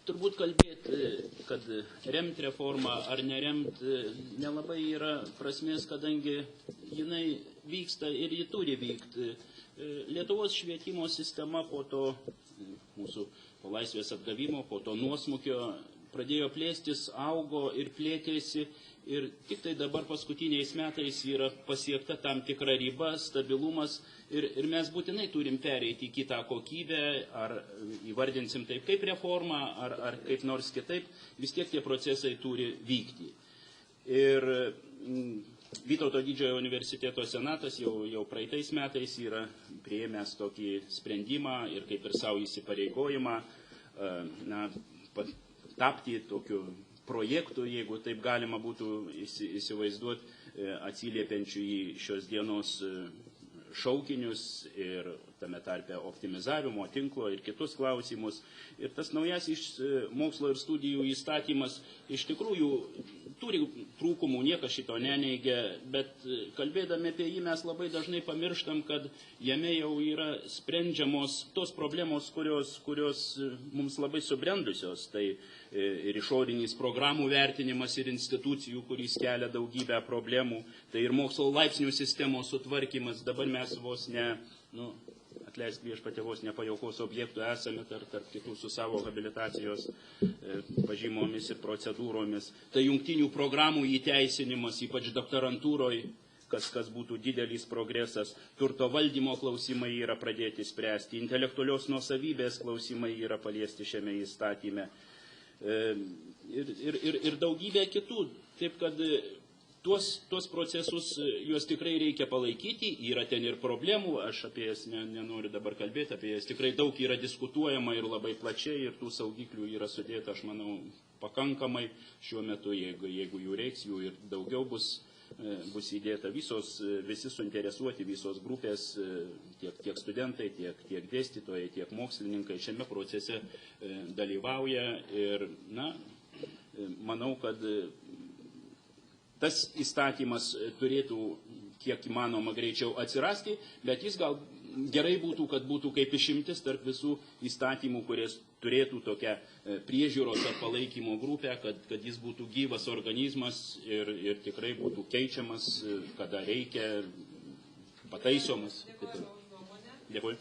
turbūt kalbėti, kad remt reformą ar neremt nelabai yra prasmės, kadangi jinai vyksta ir ji turi vykti. Lietuvos švietimo sistema po to mūsų po laisvės atgavimo, po to nuosmukio pradėjo plėstis, augo ir plėtėsi ir tik tai dabar paskutiniais metais yra pasiekta tam tikra riba, stabilumas ir mes būtinai turim pereiti į kitą kokybę, ar įvardinsim taip kaip reformą, ar kaip nors kitaip, vis tiek tie procesai turi vykti. Ir Vytauto didžiojo universiteto senatas jau praeitais metais yra priėmęs tokį sprendimą ir kaip ir savo įsipareigojimą tapti tokiu projektu, jeigu taip galima būtų įsivaizduoti, atsiliepiančių į šios dienos šaukinius ir tame tarpe optimizavimo tinklo ir kitus klausimus. Ir tas naujasis mokslo ir studijų įstatymas iš tikrųjų turi trūkumų, niekas šito neneigia, bet kalbėdami apie jį mes labai dažnai pamirštam, kad jame jau yra sprendžiamos tos problemos, kurios mums labai subrendusios. Tai ir išorinis programų vertinimas ir institucijų, kuris kelia daugybę problemų, tai ir mokslo laipsnių sistemos sutvarkymas. Dabar mes vos ne, atleisk viešpatie, vos ne pajaukos objektų esame tarp kitų su savo habilitacijos pažymomis ir procedūromis. Tai jungtinių programų įteisinimas, ypač doktorantūroje, kas būtų didelis progresas, turto valdymo klausimai yra pradėti spręsti, intelektualios nuosavybės klausimai yra paliesti šiame įstatyme ir daugybė kitų. Taip kad tuos procesus, juos tikrai reikia palaikyti, yra ten ir problemų, aš apie jas nenoriu dabar kalbėti, apie jas tikrai daug yra diskutuojama ir labai plačiai, ir tų saugiklių yra sudėta, aš manau, pakankamai šiuo metu, jeigu jų reiks, jų ir daugiau bus įdėta. Visi suinteresuoti, visos grupės, tiek studentai, tiek dėstytojai, tiek mokslininkai šiame procese dalyvauja ir, manau, kad tas įstatymas turėtų kiek įmanoma greičiau atsirasti, bet jis gal gerai būtų, kad būtų kaip išimtis tarp visų įstatymų, kurie turėtų tokią priežiūros ar palaikymo grupę, kad jis būtų gyvas organizmas ir tikrai būtų keičiamas, kada reikia, pataisomas. Dėkui.